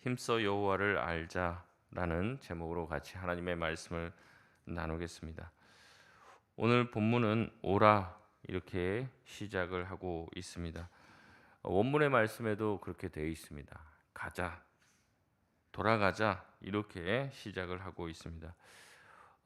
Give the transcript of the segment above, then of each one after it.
힘써 여호와를 알자라는 제목으로 같이 하나님의 말씀을 나누겠습니다. 오늘 본문은 오라 이렇게 시작을 하고 있습니다. 원문의 말씀에도 그렇게 되어 있습니다. 가자, 돌아가자 이렇게 시작을 하고 있습니다.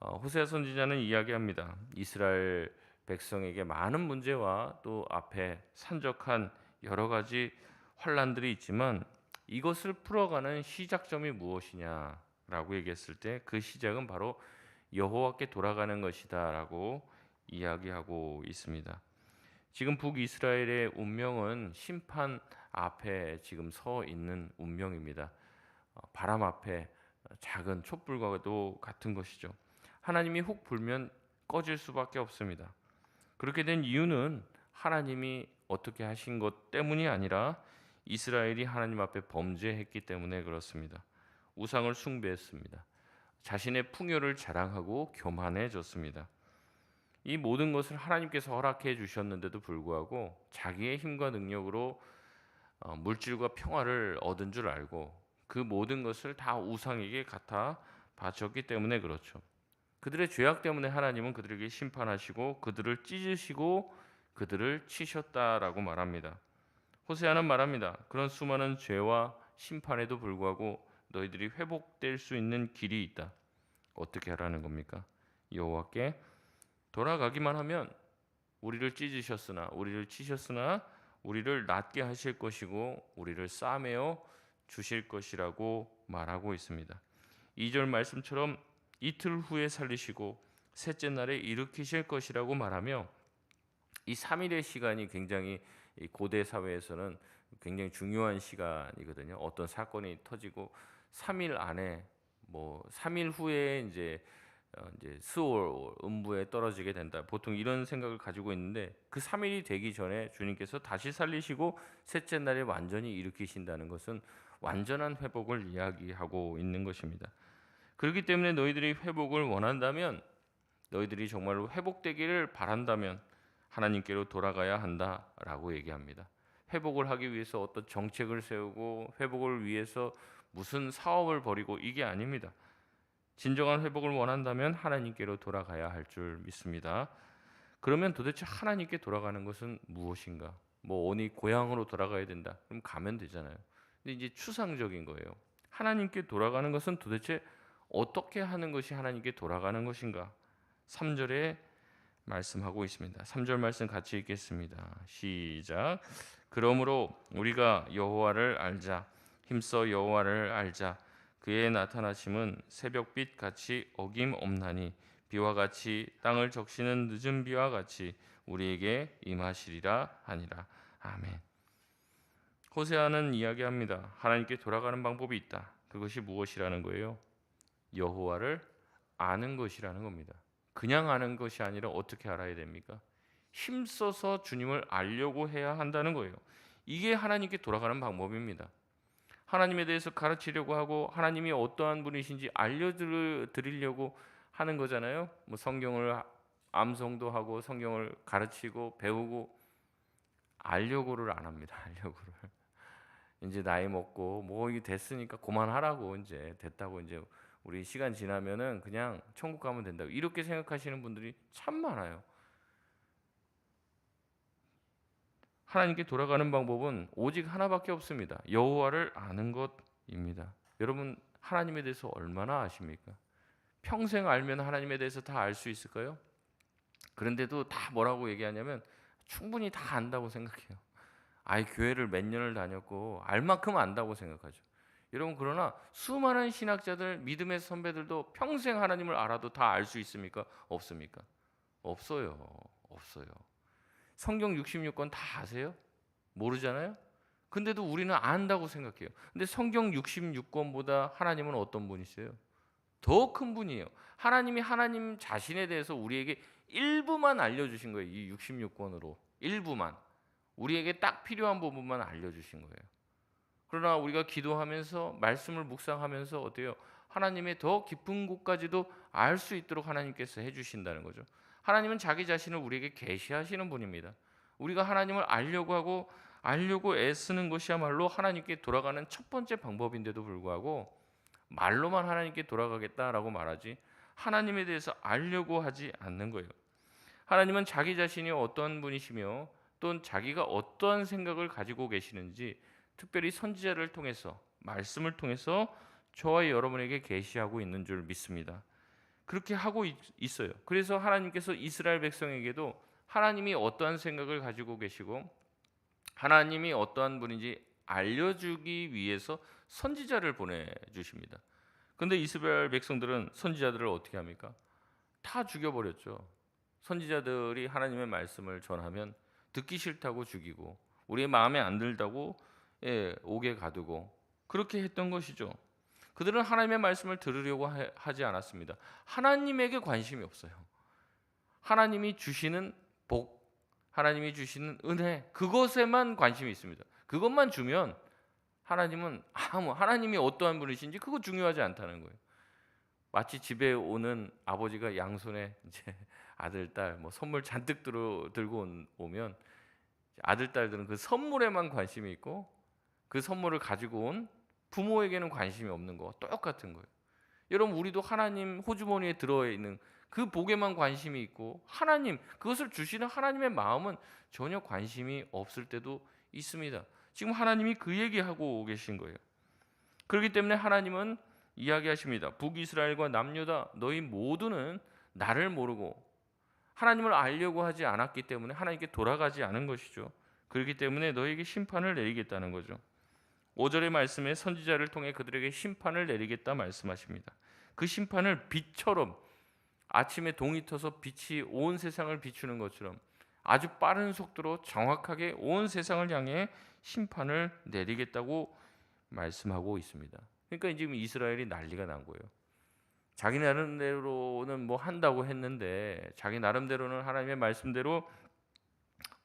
호세아 선지자는 이야기합니다. 이스라엘 백성에게 많은 문제와 또 앞에 산적한 여러 가지 환란들이 있지만 이것을 풀어가는 시작점이 무엇이냐라고 얘기했을 때 그 시작은 바로 여호와께 돌아가는 것이다라고 이야기하고 있습니다. 지금 북이스라엘의 운명은 심판 앞에 지금 서 있는 운명입니다. 바람 앞에 작은 촛불과도 같은 것이죠. 하나님이 훅 불면 꺼질 수밖에 없습니다. 그렇게 된 이유는 하나님이 어떻게 하신 것 때문이 아니라 이스라엘이 하나님 앞에 범죄했기 때문에 그렇습니다. 우상을 숭배했습니다. 자신의 풍요를 자랑하고 교만해졌습니다. 이 모든 것을 하나님께서 허락해 주셨는데도 불구하고 자기의 힘과 능력으로 물질과 평화를 얻은 줄 알고 그 모든 것을 다 우상에게 갖다 바쳤기 때문에 그렇죠. 그들의 죄악 때문에 하나님은 그들에게 심판하시고 그들을 찢으시고 그들을 치셨다라고 말합니다. 호세아는 말합니다. 그런 수많은 죄와 심판에도 불구하고 너희들이 회복될 수 있는 길이 있다. 어떻게 하라는 겁니까? 여호와께 돌아가기만 하면 우리를 찢으셨으나 우리를 치셨으나 우리를 낫게 하실 것이고 우리를 싸매어 주실 것이라고 말하고 있습니다. 2절 말씀처럼 이틀 후에 살리시고 셋째 날에 일으키실 것이라고 말하며 이 3일의 시간이 굉장히 고대 사회에서는 굉장히 중요한 시간이거든요. 어떤 사건이 터지고 3일 안에 3일 후에 이제 스올 음부에 떨어지게 된다. 보통 이런 생각을 가지고 있는데 그 3일이 되기 전에 주님께서 다시 살리시고 셋째 날에 완전히 일으키신다는 것은 완전한 회복을 이야기하고 있는 것입니다. 그렇기 때문에 너희들이 회복을 원한다면 너희들이 정말로 회복되기를 바란다면 하나님께로 돌아가야 한다라고 얘기합니다. 회복을 하기 위해서 어떤 정책을 세우고 회복을 위해서 무슨 사업을 벌이고 이게 아닙니다. 진정한 회복을 원한다면 하나님께로 돌아가야 할 줄 믿습니다. 그러면 도대체 하나님께 돌아가는 것은 무엇인가? 어디 고향으로 돌아가야 된다. 그럼 가면 되잖아요. 근데 이제 추상적인 거예요. 하나님께 돌아가는 것은 도대체 어떻게 하는 것이 하나님께 돌아가는 것인가? 3절에 말씀하고 있습니다. 3절 말씀 같이 읽겠습니다. 시작. 그러므로 우리가 여호와를 알자. 힘써 여호와를 알자. 그의 나타나심은 새벽빛 같이 어김없나니 비와 같이 땅을 적시는 늦은 비와 같이 우리에게 임하시리라 하니라. 아멘. 호세아는 이야기합니다. 하나님께 돌아가는 방법이 있다. 그것이 무엇이라는 거예요? 여호와를 아는 것이라는 겁니다. 그냥 아는 것이 아니라 어떻게 알아야 됩니까? 힘써서 주님을 알려고 해야 한다는 거예요. 이게 하나님께 돌아가는 방법입니다. 하나님에 대해서 가르치려고 하고 하나님이 어떠한 분이신지 알려드리려고 하는 거잖아요. 성경을 암송도 하고 성경을 가르치고 배우고 알려고를 안 합니다. 알려고를. 이제 나이 먹고 이게 됐으니까 그만하라고 이제 됐다고 이제 우리 시간 지나면은 그냥 천국 가면 된다고 이렇게 생각하시는 분들이 참 많아요. 하나님께 돌아가는 방법은 오직 하나밖에 없습니다. 여호와를 아는 것입니다. 여러분 하나님에 대해서 얼마나 아십니까? 평생 알면 하나님에 대해서 다 알 수 있을까요? 그런데도 다 뭐라고 얘기하냐면 충분히 다 안다고 생각해요. 교회를 몇 년을 다녔고 알 만큼 안다고 생각하죠. 여러분 그러나 수많은 신학자들 믿음의 선배들도 평생 하나님을 알아도 다 알 수 있습니까? 없습니까? 없어요. 없어요. 성경 66권 다 아세요? 모르잖아요? 근데도 우리는 안다고 생각해요. 근데 성경 66권보다 하나님은 어떤 분이세요? 더 큰 분이에요. 하나님이 하나님 자신에 대해서 우리에게 일부만 알려주신 거예요. 이 66권으로 일부만. 우리에게 딱 필요한 부분만 알려주신 거예요. 그러나 우리가 기도하면서 말씀을 묵상하면서 어때요? 하나님의 더 깊은 곳까지도 알 수 있도록 하나님께서 해주신다는 거죠. 하나님은 자기 자신을 우리에게 계시하시는 분입니다. 우리가 하나님을 알려고 하고 알려고 애쓰는 것이야말로 하나님께 돌아가는 첫 번째 방법인데도 불구하고 말로만 하나님께 돌아가겠다라고 말하지 하나님에 대해서 알려고 하지 않는 거예요. 하나님은 자기 자신이 어떤 분이시며 또는 자기가 어떠한 생각을 가지고 계시는지 특별히 선지자를 통해서 말씀을 통해서 저와 여러분에게 계시하고 있는 줄 믿습니다. 그렇게 하고 있어요. 그래서 하나님께서 이스라엘 백성에게도 하나님이 어떠한 생각을 가지고 계시고 하나님이 어떠한 분인지 알려주기 위해서 선지자를 보내주십니다. 그런데 이스라엘 백성들은 선지자들을 어떻게 합니까? 다 죽여버렸죠. 선지자들이 하나님의 말씀을 전하면 듣기 싫다고 죽이고 우리의 마음에 안 들다고 옥에 가두고 그렇게 했던 것이죠. 그들은 하나님의 말씀을 들으려고 하지 않았습니다. 하나님에게 관심이 없어요. 하나님이 주시는 복, 하나님이 주시는 은혜, 그것에만 관심이 있습니다. 그것만 주면 하나님은 하나님이 어떠한 분이신지 그거 중요하지 않다는 거예요. 마치 집에 오는 아버지가 양손에 이제 아들, 딸 뭐 선물 잔뜩 들고 오면 아들, 딸들은 그 선물에만 관심이 있고 그 선물을 가지고 온 부모에게는 관심이 없는 거와 똑같은 거예요. 여러분 우리도 하나님 호주머니에 들어있는 그 복에만 관심이 있고 하나님 그것을 주시는 하나님의 마음은 전혀 관심이 없을 때도 있습니다. 지금 하나님이 그 얘기하고 계신 거예요. 그렇기 때문에 하나님은 이야기하십니다. 북이스라엘과 남유다 너희 모두는 나를 모르고 하나님을 알려고 하지 않았기 때문에 하나님께 돌아가지 않은 것이죠. 그렇기 때문에 너에게 심판을 내리겠다는 거죠. 5절의 말씀에 선지자를 통해 그들에게 심판을 내리겠다 말씀하십니다. 그 심판을 빛처럼 아침에 동이 터서 빛이 온 세상을 비추는 것처럼 아주 빠른 속도로 정확하게 온 세상을 향해 심판을 내리겠다고 말씀하고 있습니다. 그러니까 지금 이스라엘이 난리가 난 거예요. 자기 나름대로는 뭐 한다고 했는데 자기 나름대로는 하나님의 말씀대로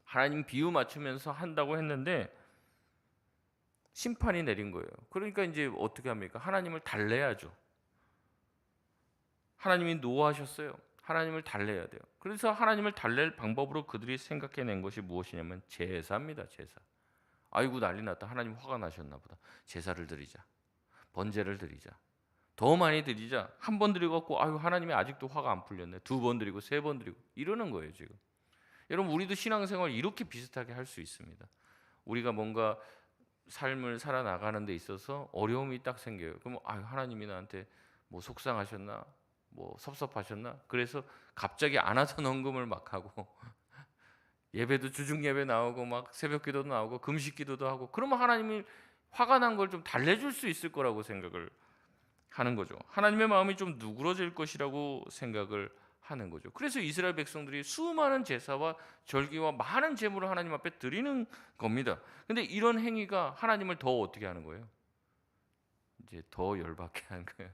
하나님 비유 맞추면서 한다고 했는데 심판이 내린 거예요. 그러니까 이제 어떻게 합니까? 하나님을 달래야죠. 하나님이 노하셨어요. 하나님을 달래야 돼요. 그래서 하나님을 달랠 방법으로 그들이 생각해낸 것이 무엇이냐면 제사입니다. 제사. 아이고 난리 났다. 하나님 화가 나셨나 보다. 제사를 드리자. 번제를 드리자. 더 많이 드리자. 한 번 드리고 아유 하나님이 아직도 화가 안 풀렸네. 2번 드리고 3번 드리고 이러는 거예요 지금. 여러분 우리도 신앙생활 이렇게 비슷하게 할 수 있습니다. 우리가 뭔가 삶을 살아나가는 데 있어서 어려움이 딱 생겨요. 그럼 아유 하나님이 나한테 뭐 속상하셨나? 뭐 섭섭하셨나? 그래서 갑자기 안 하던 헌금을 막 하고 예배도 주중 예배 나오고 막 새벽 기도도 나오고 금식 기도도 하고 그러면 하나님이 화가 난 걸 좀 달래줄 수 있을 거라고 생각을 하는 거죠. 하나님의 마음이 좀 누그러질 것이라고 생각을 하는 거죠. 그래서 이스라엘 백성들이 수많은 제사와 절기와 많은 제물을 하나님 앞에 드리는 겁니다. 근데 이런 행위가 하나님을 더 어떻게 하는 거예요? 이제 더 열받게 하는 거예요.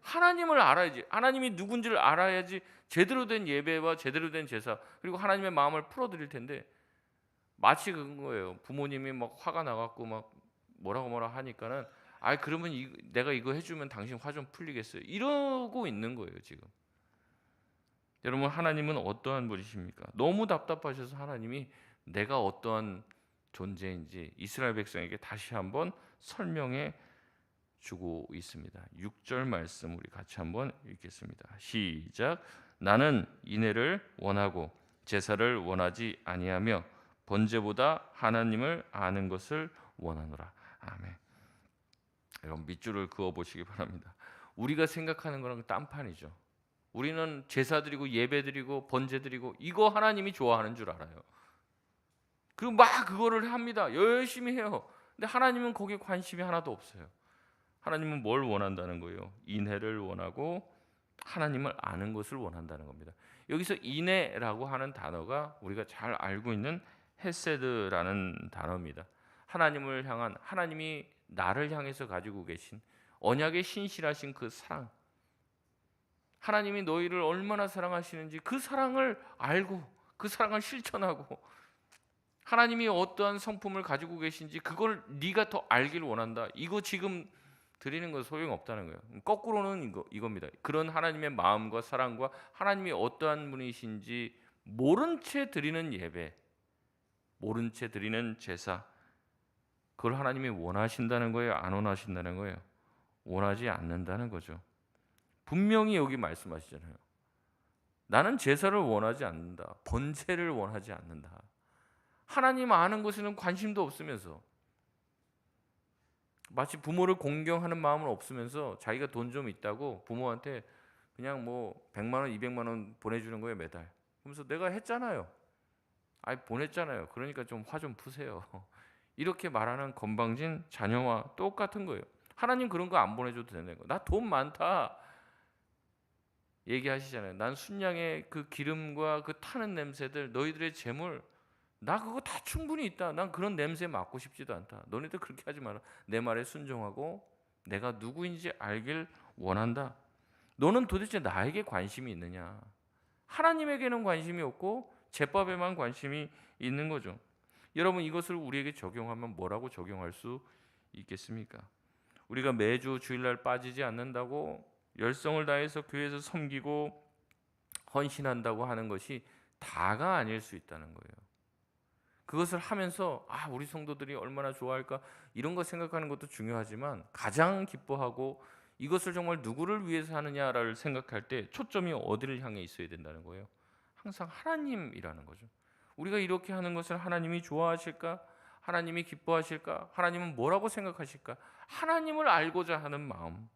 하나님을 알아야지. 하나님이 누군지를 알아야지 제대로 된 예배와 제대로 된 제사 그리고 하나님의 마음을 풀어드릴 텐데 마치 그런 거예요. 부모님이 막 화가 나갖고 막 뭐라 하니까는 그러면 내가 이거 해주면 당신 화 좀 풀리겠어요. 이러고 있는 거예요 지금. 여러분 하나님은 어떠한 분이십니까? 너무 답답하셔서 하나님이 내가 어떠한 존재인지 이스라엘 백성에게 다시 한번 설명해 주고 있습니다. 6절 말씀 우리 같이 한번 읽겠습니다. 시작. 나는 인애를 원하고 제사를 원하지 아니하며 번제보다 하나님을 아는 것을 원하노라. 아멘. 여러분 밑줄을 그어 보시기 바랍니다. 우리가 생각하는 거랑 딴판이죠. 우리는 제사 드리고 예배 드리고 번제 드리고 이거 하나님이 좋아하는 줄 알아요. 그리고 막 그거를 합니다. 열심히 해요. 근데 하나님은 거기에 관심이 하나도 없어요. 하나님은 뭘 원한다는 거예요? 인애를 원하고 하나님을 아는 것을 원한다는 겁니다. 여기서 인애라고 하는 단어가 우리가 잘 알고 있는 헤세드라는 단어입니다. 하나님을 향한 하나님이 나를 향해서 가지고 계신 언약의 신실하신 그 사랑, 하나님이 너희를 얼마나 사랑하시는지 그 사랑을 알고 그 사랑을 실천하고 하나님이 어떠한 성품을 가지고 계신지 그걸 네가 더 알길 원한다. 이거 지금 드리는 건 소용없다는 거예요. 거꾸로는 이겁니다. 그런 하나님의 마음과 사랑과 하나님이 어떠한 분이신지 모른 채 드리는 예배, 모른 채 드리는 제사, 그걸 하나님이 원하신다는 거예요? 안 원하신다는 거예요? 원하지 않는다는 거죠. 분명히 여기 말씀하시잖아요. 나는 제사를 원하지 않는다. 번제를 원하지 않는다. 하나님 아는 것에는 관심도 없으면서, 마치 부모를 공경하는 마음은 없으면서 자기가 돈 좀 있다고 부모한테 그냥 뭐 100만 원, 200만 원 보내주는 거예요, 매달. 그러면서 내가 했잖아요. 아이, 보냈잖아요. 그러니까 좀 화 좀 푸세요. 이렇게 말하는 건방진 자녀와 똑같은 거예요. 하나님 그런 거 안 보내줘도 되는 거. 나 돈 많다 얘기하시잖아요. 난 순양의 그 기름과 그 타는 냄새들, 너희들의 재물, 나 그거 다 충분히 있다. 난 그런 냄새 맡고 싶지도 않다. 너희들 그렇게 하지 마라. 내 말에 순종하고 내가 누구인지 알길 원한다. 너는 도대체 나에게 관심이 있느냐? 하나님에게는 관심이 없고 제법에만 관심이 있는 거죠. 여러분, 이것을 우리에게 적용하면 뭐라고 적용할 수 있겠습니까? 우리가 매주 주일날 빠지지 않는다고 열성을 다해서 교회에서 섬기고 헌신한다고 하는 것이 다가 아닐 수 있다는 거예요. 그것을 하면서 우리 성도들이 얼마나 좋아할까 이런 거 생각하는 것도 중요하지만, 가장 기뻐하고 이것을 정말 누구를 위해서 하느냐를 생각할 때 초점이 어디를 향해 있어야 된다는 거예요. 항상 하나님이라는 거죠. 우리가 이렇게 하는 것을 하나님이 좋아하실까? 하나님이 기뻐하실까? 하나님은 뭐라고 생각하실까? 하나님을 알고자 하는 마음,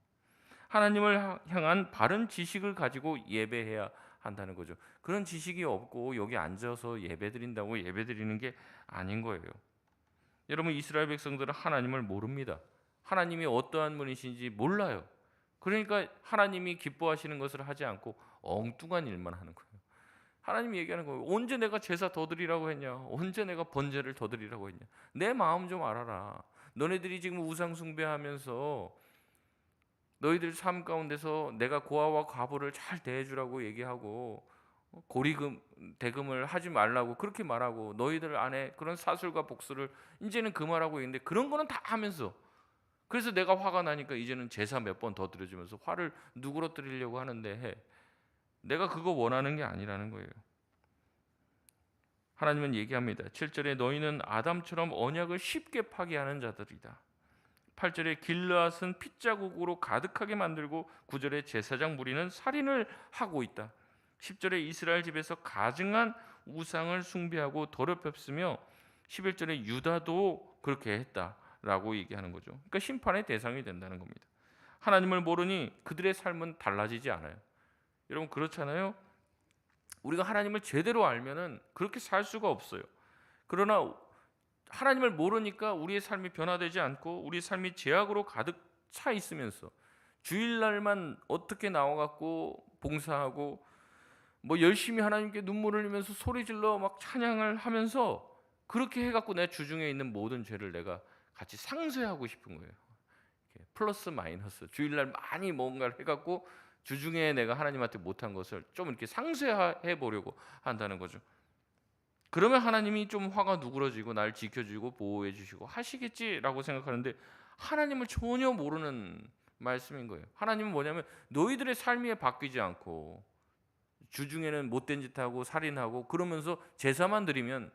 하나님을 향한 바른 지식을 가지고 예배해야 한다는 거죠. 그런 지식이 없고 여기 앉아서 예배드린다고 예배드리는 게 아닌 거예요. 여러분, 이스라엘 백성들은 하나님을 모릅니다. 하나님이 어떠한 분이신지 몰라요. 그러니까 하나님이 기뻐하시는 것을 하지 않고 엉뚱한 일만 하는 거예요. 하나님이 얘기하는 거예요. 언제 내가 제사 더 드리라고 했냐? 언제 내가 번제를 더 드리라고 했냐? 내 마음 좀 알아라. 너네들이 지금 우상 숭배하면서 너희들 삶 가운데서 내가 고아와 과부를 잘 대해주라고 얘기하고, 고리금 대금을 하지 말라고 그렇게 말하고, 너희들 안에 그런 사술과 복수를 이제는 그만하고 있는데, 그런 거는 다 하면서, 그래서 내가 화가 나니까 이제는 제사 몇 번 더 드려주면서 화를 누그러뜨리려고 하는데, 내가 그거 원하는 게 아니라는 거예요. 하나님은 얘기합니다. 7절에 너희는 아담처럼 언약을 쉽게 파기하는 자들이다. 8절에 길르앗은 핏자국으로 가득하게 만들고, 9절에 제사장 무리는 살인을 하고 있다. 10절에 이스라엘 집에서 가증한 우상을 숭배하고 더럽혔으며, 11절에 유다도 그렇게 했다라고 얘기하는 거죠. 그러니까 심판의 대상이 된다는 겁니다. 하나님을 모르니 그들의 삶은 달라지지 않아요. 여러분, 그렇잖아요. 우리가 하나님을 제대로 알면은 그렇게 살 수가 없어요. 그러나 하나님을 모르니까 우리의 삶이 변화되지 않고 우리의 삶이 죄악으로 가득 차 있으면서, 주일날만 어떻게 나와갖고 봉사하고 뭐 열심히 하나님께 눈물을 흘리면서 소리질러 막 찬양을 하면서, 그렇게 해갖고 내 주중에 있는 모든 죄를 내가 같이 상쇄하고 싶은 거예요. 플러스 마이너스, 주일날 많이 뭔가를 해갖고 주중에 내가 하나님한테 못한 것을 좀 이렇게 상쇄해 보려고 한다는 거죠. 그러면 하나님이 좀 화가 누그러지고 날 지켜주고 보호해 주시고 하시겠지라고 생각하는데, 하나님을 전혀 모르는 말씀인 거예요. 하나님은 뭐냐면 너희들의 삶이 바뀌지 않고 주중에는 못된 짓하고 살인하고 그러면서 제사만 드리면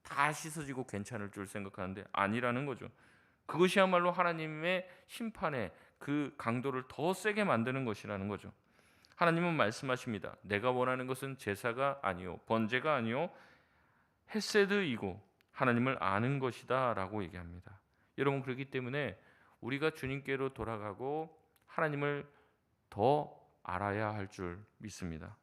다 씻어지고 괜찮을 줄 생각하는데 아니라는 거죠. 그것이야말로 하나님의 심판의 그 강도를 더 세게 만드는 것이라는 거죠. 하나님은 말씀하십니다. 내가 원하는 것은 제사가 아니요 번제가 아니요 헤세드이고 하나님을 아는 것이다 라고 얘기합니다. 여러분, 그렇기 때문에 우리가 주님께로 돌아가고 하나님을 더 알아야 할 줄 믿습니다.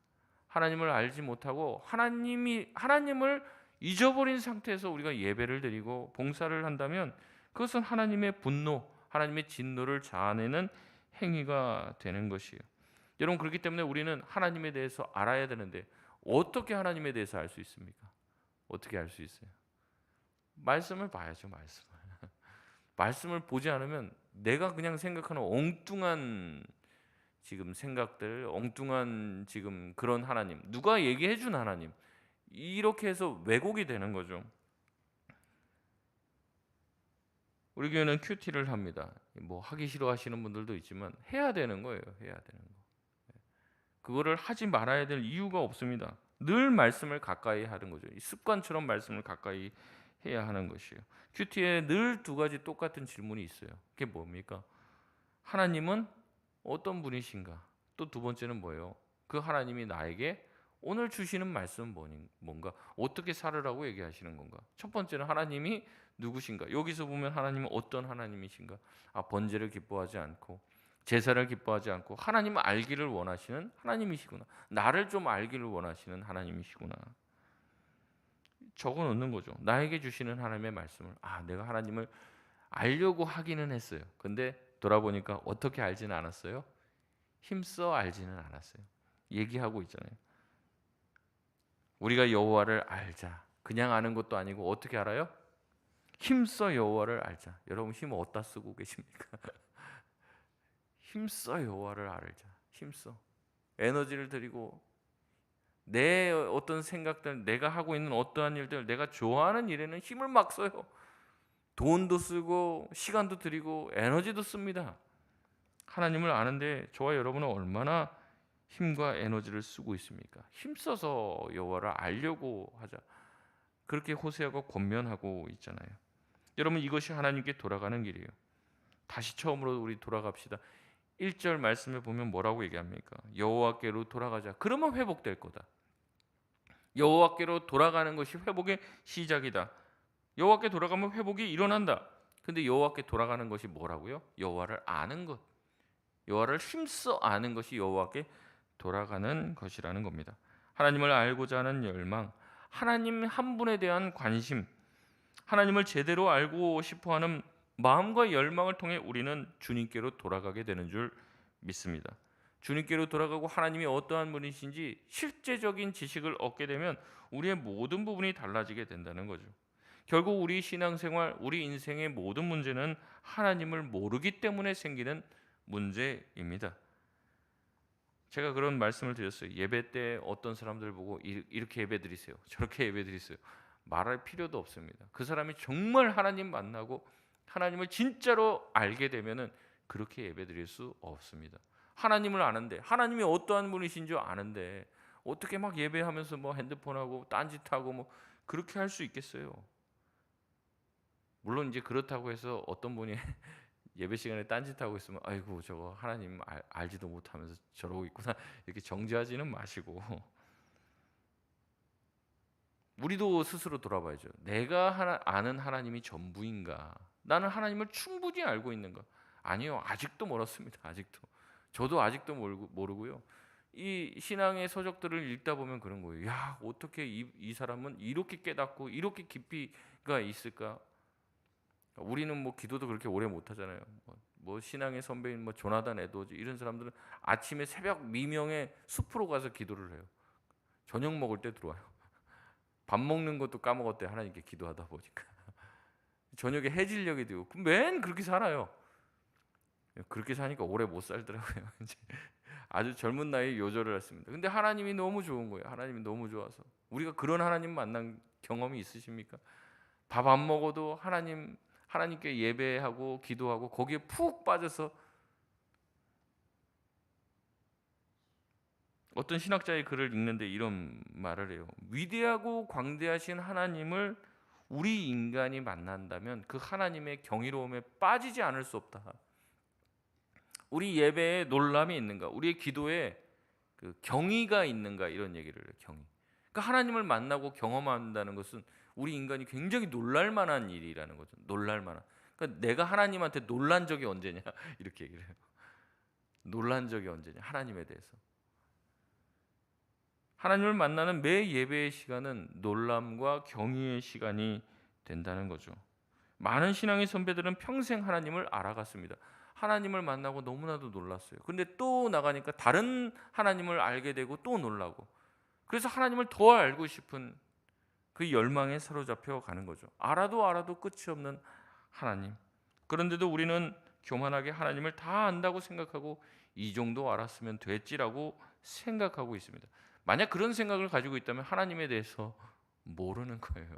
하나님을 알지 못하고 하나님을 잊어버린 상태에서 우리가 예배를 드리고 봉사를 한다면 그것은 하나님의 분노, 하나님의 진노를 자아내는 행위가 되는 것이에요. 여러분, 그렇기 때문에 우리는 하나님에 대해서 알아야 되는데, 어떻게 하나님에 대해서 알 수 있습니까? 어떻게 알 수 있어요? 말씀을 봐야죠. 말씀을 보지 않으면 내가 그냥 생각하는 엉뚱한 지금 생각들, 엉뚱한 지금 그런 하나님, 누가 얘기해 준 하나님, 이렇게 해서 왜곡이 되는 거죠. 우리 교회는 큐티를 합니다. 뭐 하기 싫어하시는 분들도 있지만 해야 되는 거예요. 해야 되는 거. 그거를 하지 말아야 될 이유가 없습니다. 늘 말씀을 가까이 하는 거죠. 습관처럼 말씀을 가까이 해야 하는 것이에요. 큐티에 늘 두 가지 똑같은 질문이 있어요. 그게 뭡니까? 하나님은 어떤 분이신가? 또 두 번째는 뭐예요? 그 하나님이 나에게 오늘 주시는 말씀은 뭔가? 어떻게 살으라고 얘기하시는 건가? 첫 번째는 하나님이 누구신가? 여기서 보면 하나님은 어떤 하나님이신가? 번제를 기뻐하지 않고 제사를 기뻐하지 않고 하나님을 알기를 원하시는 하나님이시구나. 나를 좀 알기를 원하시는 하나님이시구나. 적어 놓는 거죠. 나에게 주시는 하나님의 말씀을 내가 하나님을 알려고 하기는 했어요. 근데 돌아보니까 어떻게 알지는 않았어요. 힘써 알지는 않았어요. 얘기하고 있잖아요. 우리가 여호와를 알자. 그냥 아는 것도 아니고 어떻게 알아요? 힘써 여호와를 알자. 여러분 힘 어디다 쓰고 계십니까? 힘써 여호와를 알자. 힘써. 에너지를 들이고 내 어떤 생각들, 내가 하고 있는 어떠한 일들, 내가 좋아하는 일에는 힘을 막 써요. 돈도 쓰고 시간도 들이고 에너지도 씁니다. 하나님을 아는데 저와 여러분은 얼마나 힘과 에너지를 쓰고 있습니까? 힘써서 여호와를 알려고 하자. 그렇게 호세아가 권면하고 있잖아요. 여러분 이것이 하나님께 돌아가는 길이에요. 다시 처음으로 우리 돌아갑시다. 1절 말씀에 보면 뭐라고 얘기합니까? 여호와께로 돌아가자. 그러면 회복될 거다. 여호와께로 돌아가는 것이 회복의 시작이다. 여호와께 돌아가면 회복이 일어난다. 근데 여호와께 돌아가는 것이 뭐라고요? 여호와를 아는 것. 여호와를 힘써 아는 것이 여호와께 돌아가는 것이라는 겁니다. 하나님을 알고자 하는 열망, 하나님 한 분에 대한 관심, 하나님을 제대로 알고 싶어하는 마음과 열망을 통해 우리는 주님께로 돌아가게 되는 줄 믿습니다. 주님께로 돌아가고 하나님이 어떠한 분이신지 실제적인 지식을 얻게 되면 우리의 모든 부분이 달라지게 된다는 거죠. 결국 우리 신앙생활, 우리 인생의 모든 문제는 하나님을 모르기 때문에 생기는 문제입니다. 제가 그런 말씀을 드렸어요. 예배 때 어떤 사람들 보고 이렇게 예배 드리세요, 저렇게 예배 드리세요. 말할 필요도 없습니다. 그 사람이 정말 하나님 만나고 하나님을 진짜로 알게 되면은 그렇게 예배 드릴 수 없습니다. 하나님을 아는데, 하나님이 어떠한 분이신 줄 아는데 어떻게 막 예배하면서 뭐 핸드폰하고 딴짓하고 뭐 그렇게 할 수 있겠어요? 물론 이제 그렇다고 해서 어떤 분이 예배 시간에 딴짓하고 있으면 아이고 저거 하나님 알지도 못하면서 저러고 있구나 이렇게 정죄하지는 마시고 우리도 스스로 돌아봐야죠. 내가 아는 하나님이 전부인가? 나는 하나님을 충분히 알고 있는가? 아니요. 아직도 멀었습니다. 아직도. 저도 아직도 모르고요. 이 신앙의 서적들을 읽다 보면 그런 거예요. 야, 어떻게 이 사람은 이렇게 깨닫고 이렇게 깊이가 있을까? 우리는 뭐 기도도 그렇게 오래 못 하잖아요. 뭐 신앙의 선배인 뭐 조나단 에드워즈 이런 사람들은 아침에 새벽 미명에 숲으로 가서 기도를 해요. 저녁 먹을 때 들어와요. 밥 먹는 것도 까먹었대. 하나님께 기도하다 보니까 저녁에 해질녘이 되고 맨 그렇게 살아요. 그렇게 사니까 오래 못 살더라고요. 이제 아주 젊은 나이에 요절을 했습니다. 근데 하나님이 너무 좋은 거예요. 하나님이 너무 좋아서. 우리가 그런 하나님 만난 경험이 있으십니까? 밥 안 먹어도 하나님께 예배하고 기도하고 거기에 푹 빠져서 어떤 신학자의 글을 읽는데 이런 말을 해요. 위대하고 광대하신 하나님을 우리 인간이 만난다면 그 하나님의 경이로움에 빠지지 않을 수 없다. 우리 예배에 놀람이 있는가? 우리의 기도에 그 경의가 있는가? 이런 얘기를 해요. 경의. 그러니까 하나님을 만나고 경험한다는 것은 우리 인간이 굉장히 놀랄 만한 일이라는 거죠. 놀랄 만한. 그러니까 내가 하나님한테 놀란 적이 언제냐? 이렇게 얘기를 해요. 놀란 적이 언제냐? 하나님에 대해서. 하나님을 만나는 매 예배의 시간은 놀람과 경의의 시간이 된다는 거죠. 많은 신앙의 선배들은 평생 하나님을 알아갔습니다. 하나님을 만나고 너무나도 놀랐어요. 근데 또 나가니까 다른 하나님을 알게 되고 또 놀라고. 그래서 하나님을 더 알고 싶은 그 열망에 사로잡혀 가는 거죠. 알아도 끝이 없는 하나님. 그런데도 우리는 교만하게 하나님을 다 안다고 생각하고 이 정도 알았으면 됐지라고 생각하고 있습니다. 만약 그런 생각을 가지고 있다면 하나님에 대해서 모르는 거예요.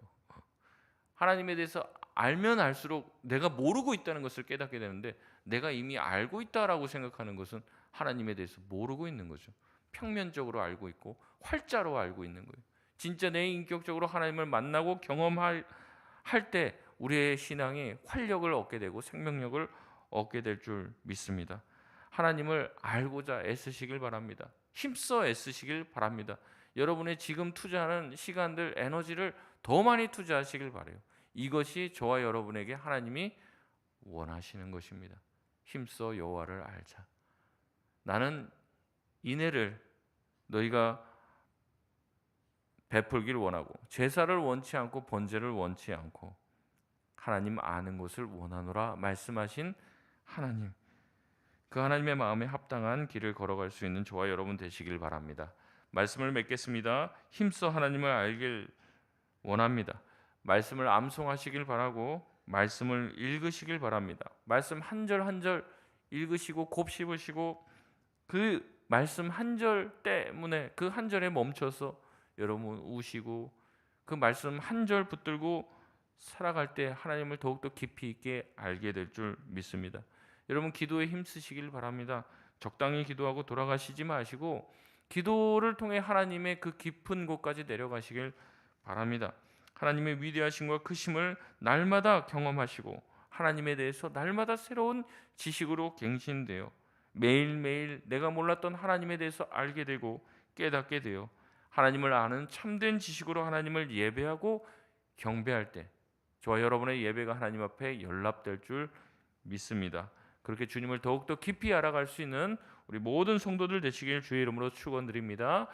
하나님에 대해서 알면 알수록 내가 모르고 있다는 것을 깨닫게 되는데 내가 이미 알고 있다라고 생각하는 것은 하나님에 대해서 모르고 있는 거죠. 평면적으로 알고 있고 활자로 알고 있는 거예요. 진짜 내 인격적으로 하나님을 만나고 경험할 할 때 우리의 신앙이 활력을 얻게 되고 생명력을 얻게 될 줄 믿습니다. 하나님을 알고자 애쓰시길 바랍니다. 힘써 애쓰시길 바랍니다. 여러분의 지금 투자하는 시간들, 에너지를 더 많이 투자하시길 바라요. 이것이 저와 여러분에게 하나님이 원하시는 것입니다. 힘써 여호와를 알자. 나는 인애를 너희가 베풀길 원하고 제사를 원치 않고 번제를 원치 않고 하나님 아는 것을 원하노라 말씀하신 하나님, 그 하나님의 마음에 합당한 길을 걸어갈 수 있는 저와 여러분 되시길 바랍니다. 말씀을 맺겠습니다. 힘써 하나님을 알길 원합니다. 말씀을 암송하시길 바라고 말씀을 읽으시길 바랍니다. 말씀 한 절 한 절 읽으시고 곱씹으시고 그 말씀 한 절 때문에 그 한 절에 멈춰서 여러분 우시고 그 말씀 한 절 붙들고 살아갈 때 하나님을 더욱더 깊이 있게 알게 될 줄 믿습니다. 여러분 기도에 힘쓰시길 바랍니다. 적당히 기도하고 돌아가시지 마시고 기도를 통해 하나님의 그 깊은 곳까지 내려가시길 바랍니다. 하나님의 위대하심과 크심을 날마다 경험하시고 하나님에 대해서 날마다 새로운 지식으로 갱신되어 매일매일 내가 몰랐던 하나님에 대해서 알게 되고 깨닫게 되어 하나님을 아는 참된 지식으로 하나님을 예배하고 경배할 때 저와 여러분의 예배가 하나님 앞에 연락될 줄 믿습니다. 그렇게 주님을 더욱더 깊이 알아갈 수 있는 우리 모든 성도들 되시길 주의 이름으로 축원드립니다.